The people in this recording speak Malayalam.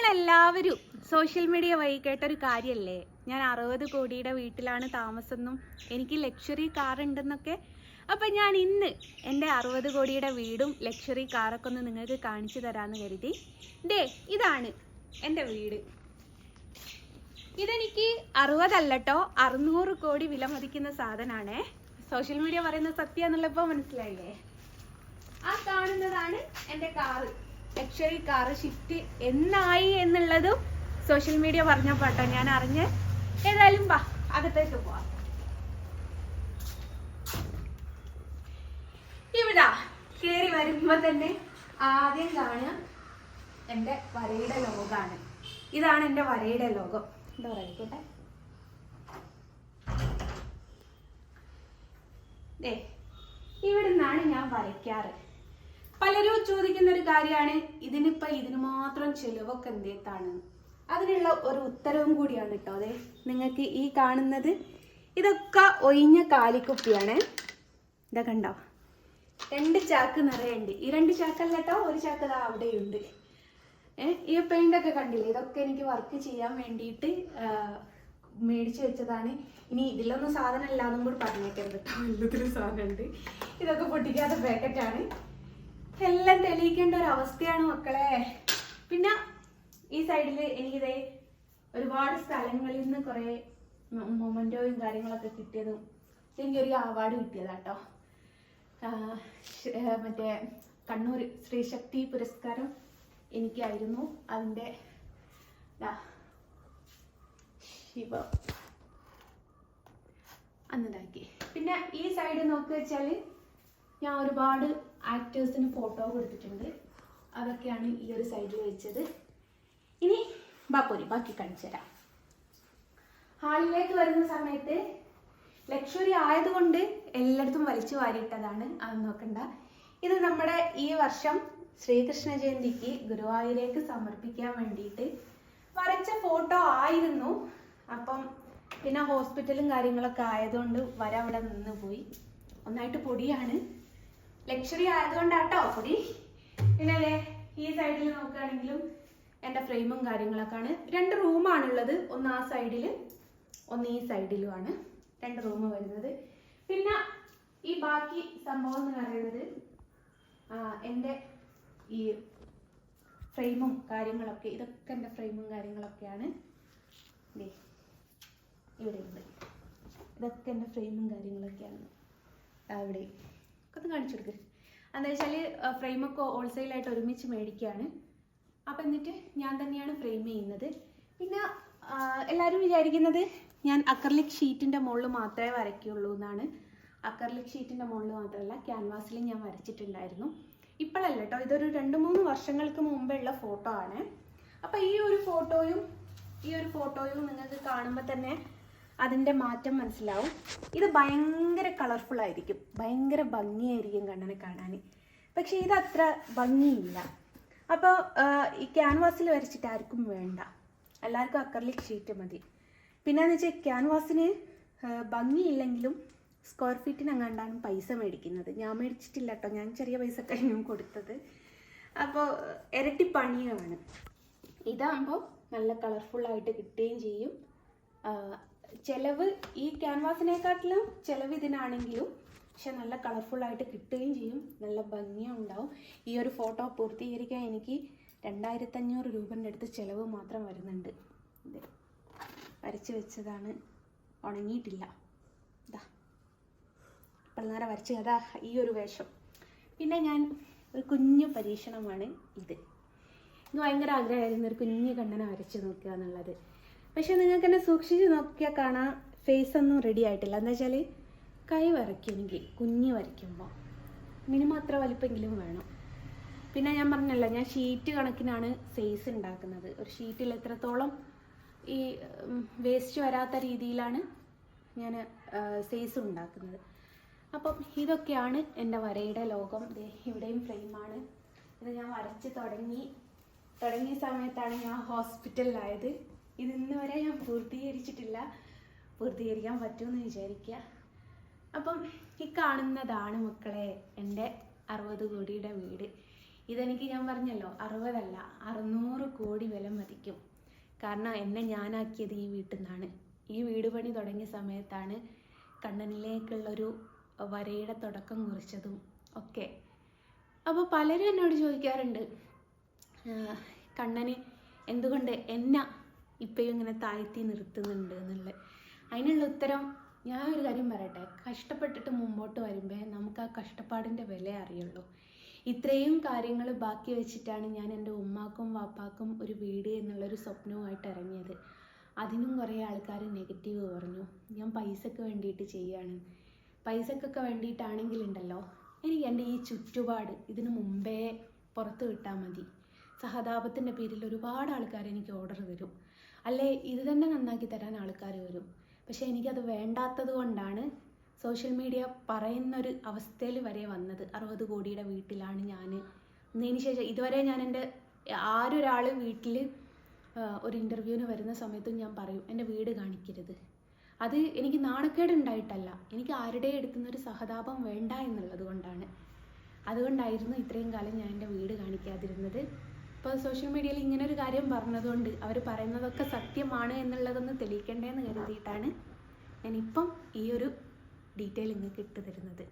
നിങ്ങളെല്ലാവരും സോഷ്യൽ മീഡിയ വഴി കേട്ടൊരു കാര്യമല്ലേ, ഞാൻ 60 കോടിയുടെ വീട്ടിലാണ് താമസമെന്നും എനിക്ക് ലക്ഷറി കാർ ഉണ്ടെന്നൊക്കെ. അപ്പം ഞാൻ ഇന്ന് എൻ്റെ 60 കോടിയുടെ വീടും ലക്ഷറി കാറൊക്കെ ഒന്ന് നിങ്ങൾക്ക് കാണിച്ചു തരാമെന്ന് കരുതി. ഇതാണ് എൻ്റെ വീട്. ഇതെനിക്ക് 60 അല്ലട്ടോ, 600 കോടി വില മതിക്കുന്ന സാധനമാണേ. സോഷ്യൽ മീഡിയ പറയുന്ന സത്യം എന്നുള്ളപ്പോൾ മനസ്സിലായില്ലേ? ആ കാണുന്നതാണ് എൻ്റെ കാറ്, ലക്ഷറി കാറ്. ഷിഫ്റ്റ് എന്നായി എന്നുള്ളതും സോഷ്യൽ മീഡിയ പറഞ്ഞപ്പോട്ടോ ഞാൻ അറിഞ്ഞ്. ഏതായാലും വാ അകത്തേക്ക് പോവാം. ഇവിടെ കയറി വരുമ്പോ തന്നെ ആദ്യം കാണുക എൻ്റെ വരയുടെ ലോകമാണ്. ഇതാണ് എൻ്റെ വരയുടെ ലോകം. എന്താ പറയട്ടെ, ഇവിടെ നിന്നാണ് ഞാൻ വരയ്ക്കാറ്. പലരും ചോദിക്കുന്ന ഒരു കാര്യമാണ്, ഇതിന് മാത്രം ചെലവൊക്കെ എന്തേത്താണ്? അതിനുള്ള ഒരു ഉത്തരവും കൂടിയാണ് കേട്ടോ. അതെ, നിങ്ങൾക്ക് ഈ കാണുന്നത് ഇതൊക്കെ ഒഴിഞ്ഞ കാലിക്കുപ്പിയാണ്. ഇതൊക്കെ കണ്ടോ, 2 ചാക്ക് നിറയുണ്ട്. ഈ 2 ചാക്കല്ല കേട്ടോ, ഒരു ചാക്ക് ഇതാ അവിടെയുണ്ട്. ഈ പെയിൻ്റൊക്കെ കണ്ടില്ലേ, ഇതൊക്കെ എനിക്ക് വർക്ക് ചെയ്യാൻ വേണ്ടിയിട്ട് മേടിച്ചു വെച്ചതാണ്. ഇനി ഇതിലൊന്നും സാധനം ഇല്ലാന്നും കൂടി പറഞ്ഞേക്കരുത് കേട്ടോ, എല്ലാത്തിലും സാധനമുണ്ട്. ഇതൊക്കെ പൊട്ടിക്കാത്ത പാക്കറ്റാണ്. എല്ലാം തെളിയിക്കേണ്ട ഒരു അവസ്ഥയാണ് മക്കളെ. പിന്നെ ഈ സൈഡിൽ എനിക്കിതേ ഒരുപാട് സ്ഥലങ്ങളിൽ നിന്ന് കുറേ മൊമെൻറ്റോയും കാര്യങ്ങളൊക്കെ കിട്ടിയതും എനിക്കൊരു അവാർഡ് കിട്ടിയതാട്ടോ. മറ്റേ കണ്ണൂർ ശ്രീശക്തി പുരസ്കാരം എനിക്കായിരുന്നു. അതിൻ്റെ ശിവ അന്നതാക്കി. പിന്നെ ഈ സൈഡ് നോക്കി വെച്ചാൽ ഞാൻ ഒരുപാട് ആക്ടേഴ്സിന് ഫോട്ടോ കൊടുത്തിട്ടുണ്ട്. അതൊക്കെയാണ് ഈ ഒരു സൈഡിൽ വെച്ചത്. ഇനി ബാക്കി കാണിച്ചു തരാം. ഹാളിലേക്ക് വരുന്ന സമയത്ത് ലക്ഷറി ആയതുകൊണ്ട് എല്ലായിടത്തും വലിച്ചു വാരിയിട്ടതാണ്, അത് നോക്കണ്ട. ഇത് നമ്മുടെ ഈ വർഷം ശ്രീകൃഷ്ണ ജയന്തിക്ക് ഗുരുവായൂരേക്ക് സമർപ്പിക്കാൻ വേണ്ടിയിട്ട് വരച്ച ഫോട്ടോ ആയിരുന്നു. അപ്പം പിന്നെ ഹോസ്പിറ്റലും കാര്യങ്ങളൊക്കെ ആയതുകൊണ്ട് വര അവിടെ നിന്ന് പോയി. ഒന്നായിട്ട് പൊടിയാണ്, ലക്ഷറി ആയതുകൊണ്ടാട്ടോ പൊടി. പിന്നെ അല്ലേ ഈ സൈഡിൽ നോക്കുകയാണെങ്കിലും എൻ്റെ ഫ്രെയിമും കാര്യങ്ങളൊക്കെയാണ്. 2 റൂമാണുള്ളത്, ഒന്ന് ആ സൈഡിൽ ഒന്ന് ഈ സൈഡിലുമാണ് 2 റൂം വരുന്നത്. പിന്നെ ഈ ബാക്കി സംഭവം എന്ന് പറയുന്നത് എൻ്റെ ഈ ഫ്രെയിമും കാര്യങ്ങളൊക്കെ, ഇതൊക്കെ എൻ്റെ ഫ്രെയിമും കാര്യങ്ങളൊക്കെയാണ്. ഇവിടെ ഉണ്ട്, ഇതൊക്കെ എൻ്റെ ഫ്രെയിമും കാര്യങ്ങളൊക്കെയാണ്. അവിടെ ഒക്കെ ഒന്ന് കാണിച്ചു കൊടുക്കുക. എന്താ വെച്ചാൽ ഫ്രെയിമൊക്കെ ഹോൾസെയിലായിട്ട് ഒരുമിച്ച് മേടിക്കുകയാണ്. അപ്പം എന്നിട്ട് ഞാൻ തന്നെയാണ് ഫ്രെയിം ചെയ്യുന്നത്. പിന്നെ എല്ലാവരും വിചാരിക്കുന്നത് ഞാൻ അക്രലിക് ഷീറ്റിൻ്റെ മുകളിൽ മാത്രമേ വരയ്ക്കുള്ളൂ എന്നാണ്. അക്രലിക് ഷീറ്റിൻ്റെ മുകളിൽ മാത്രമല്ല, ക്യാൻവാസിൽ ഞാൻ വരച്ചിട്ടുണ്ടായിരുന്നു. ഇപ്പോഴല്ല കേട്ടോ, ഇതൊരു 2-3 വർഷങ്ങൾക്ക് മുമ്പുള്ള ഫോട്ടോ ആണ്. അപ്പം ഈ ഒരു ഫോട്ടോയും നിങ്ങൾക്ക് കാണുമ്പോൾ തന്നെ അതിൻ്റെ മാറ്റം മനസ്സിലാവും. ഇത് ഭയങ്കര കളർഫുൾ ആയിരിക്കും, ഭയങ്കര ഭംഗിയായിരിക്കും കണ്ണനെ കാണാൻ. പക്ഷേ ഇതത്ര ഭംഗിയില്ല. അപ്പോൾ ഈ ക്യാൻവാസിൽ വരച്ചിട്ട് ആർക്കും വേണ്ട, എല്ലാവർക്കും അക്രലിക് ഷീറ്റ് മതി. പിന്നെയെന്ന് വെച്ചാൽ ക്യാൻവാസിന് ഭംഗിയില്ലെങ്കിലും സ്ക്വയർ ഫീറ്റിന് അങ്ങാണ്ടാണ് പൈസ മേടിക്കുന്നത്. ഞാൻ മേടിച്ചിട്ടില്ല കേട്ടോ, ഞാൻ ചെറിയ പൈസ കഴിഞ്ഞും കൊടുത്തത്. അപ്പോൾ ഇരട്ടി പണിയാണ്. ഇതാകുമ്പോൾ നല്ല കളർഫുള്ളായിട്ട് കിട്ടുകയും ചെയ്യും. ചിലവ് ഈ ക്യാൻവാസിനെക്കാട്ടിലും ചിലവ് ഇതിനാണെങ്കിലും പക്ഷെ നല്ല കളർഫുള്ളായിട്ട് കിട്ടുകയും ചെയ്യും, നല്ല ഭംഗിയും ഉണ്ടാവും. ഈ ഒരു ഫോട്ടോ പൂർത്തീകരിക്കാൻ എനിക്ക് 2500 രൂപൻ്റെ അടുത്ത് ചിലവ് മാത്രം വരുന്നുണ്ട്. ഇത് വരച്ച് വെച്ചതാണ്, ഉണങ്ങിയിട്ടില്ല. ഇതാ ഇപ്പോൾ നേരെ വരച്ച് അതാ ഈ ഒരു വേഷം. പിന്നെ ഞാൻ ഒരു കുഞ്ഞു പരീക്ഷണമാണ് ഇത്. ഭയങ്കര ആഗ്രഹമായിരുന്നു ഒരു കുഞ്ഞു കണ്ണനെ വരച്ച് നോക്കുക എന്നുള്ളത്. പക്ഷെ നിങ്ങൾക്ക് എന്നെ സൂക്ഷിച്ച് നോക്കിയാൽ കാണാൻ ഫേസ് ഒന്നും റെഡി ആയിട്ടില്ല. എന്താ വെച്ചാൽ കൈ വരയ്ക്കുമെങ്കിൽ കുഞ്ഞ് വരയ്ക്കുമ്പോൾ മിനിമം അത്ര വലിപ്പെങ്കിലും വേണം. പിന്നെ ഞാൻ പറഞ്ഞല്ലോ, ഞാൻ ഷീറ്റ് കണക്കിനാണ് സൈസ് ഉണ്ടാക്കുന്നത്. ഒരു ഷീറ്റിൽ എത്രത്തോളം ഈ വേസ്റ്റ് വരാത്ത രീതിയിലാണ് ഞാൻ സൈസ് ഉണ്ടാക്കുന്നത്. അപ്പം ഇതൊക്കെയാണ് എൻ്റെ വരയുടെ ലോകം. ഇവിടെയും ഫ്രെയിമാണ്. ഇത് ഞാൻ വരച്ച് തുടങ്ങിയ സമയത്താണ് ഞാൻ ഹോസ്പിറ്റലിലായത്. ഇതിന്ന് വരെ ഞാൻ പൂർത്തീകരിച്ചിട്ടില്ല, പൂർത്തീകരിക്കാൻ പറ്റുമെന്ന് വിചാരിക്കുക. അപ്പം ഈ കാണുന്നതാണ് മക്കളെ എൻ്റെ 60 കോടിയുടെ വീട്. ഇതെനിക്ക് ഞാൻ പറഞ്ഞല്ലോ 60 അല്ല 600 കോടി വില മതിക്കും. കാരണം എന്നെ ഞാനാക്കിയത് ഈ വീട്ടിൽ നിന്നാണ്. ഈ വീട് പണി തുടങ്ങിയ സമയത്താണ് കണ്ണനിലേക്കുള്ളൊരു വരയുടെ തുടക്കം കുറിച്ചതും ഒക്കെ. അപ്പോൾ പലരും എന്നോട് ചോദിക്കാറുണ്ട്, കണ്ണന് എന്തുകൊണ്ട് എന്നെ ഇപ്പോഴും ഇങ്ങനെ താഴ്ത്തി നിർത്തുന്നുണ്ട് എന്നുള്ളത്. അതിനുള്ള ഉത്തരം ഞാൻ ഒരു കാര്യം പറയട്ടെ, കഷ്ടപ്പെട്ടിട്ട് മുമ്പോട്ട് വരുമ്പോൾ നമുക്ക് ആ കഷ്ടപ്പാടിൻ്റെ വില അറിയുള്ളൂ. ഇത്രയും കാര്യങ്ങൾ ബാക്കി വെച്ചിട്ടാണ് ഞാൻ എൻ്റെ ഉമ്മാക്കും വാപ്പാക്കും ഒരു വീട് എന്നുള്ളൊരു സ്വപ്നവുമായിട്ട് ഇറങ്ങിയത്. അതിനും കുറേ ആൾക്കാർ നെഗറ്റീവ് പറഞ്ഞു, ഞാൻ പൈസക്ക് വേണ്ടിയിട്ട് ചെയ്യാണ്. പൈസക്കൊക്കെ വേണ്ടിയിട്ടാണെങ്കിലുണ്ടല്ലോ, എനിക്ക് എൻ്റെ ഈ ചുറ്റുപാട് ഇതിനു മുമ്പേ പുറത്ത് വിട്ടാൽ മതി. സഹതാപത്തിൻ്റെ പേരിൽ ഒരുപാട് ആൾക്കാർ എനിക്ക് ഓർഡർ തരും, അല്ലേ ഇത് തന്നെ നന്നാക്കി തരാൻ ആൾക്കാർ വരും. പക്ഷേ എനിക്കത് വേണ്ടാത്തത് കൊണ്ടാണ് സോഷ്യൽ മീഡിയ പറയുന്നൊരു അവസ്ഥയിൽ വരെ വന്നത്. 60 കോടിയുടെ വീട്ടിലാണ് ഞാൻ എന്നതിന് ശേഷം ഇതുവരെ ഞാൻ എൻ്റെ ആരൊരാൾ വീട്ടിൽ ഒരു ഇൻ്റർവ്യൂവിന് വരുന്ന സമയത്തും ഞാൻ പറയും, എൻ്റെ വീട് കാണിക്കരുത്. അത് എനിക്ക് നാണക്കേട് ഉണ്ടായിട്ടല്ല, എനിക്ക് ആരുടെ എടുക്കുന്നൊരു സഹതാപം വേണ്ട എന്നുള്ളത് കൊണ്ടാണ്. അതുകൊണ്ടായിരുന്നു ഇത്രയും കാലം ഞാൻ എൻ്റെ വീട് കാണിക്കാതിരുന്നത്. ഇപ്പോൾ സോഷ്യൽ മീഡിയയിൽ ഇങ്ങനെ ഒരു കാര്യം പറഞ്ഞതുകൊണ്ട് അവർ പറയുന്നതൊക്കെ സത്യമാണ് എന്നുള്ളതൊന്ന് തെളിയിക്കണ്ടേന്ന് കരുതിയിട്ടാണ് ഞാനിപ്പം ഈ ഒരു ഡീറ്റെയിൽ നിങ്ങൾക്ക് ഇട്ട് തരുന്നത്.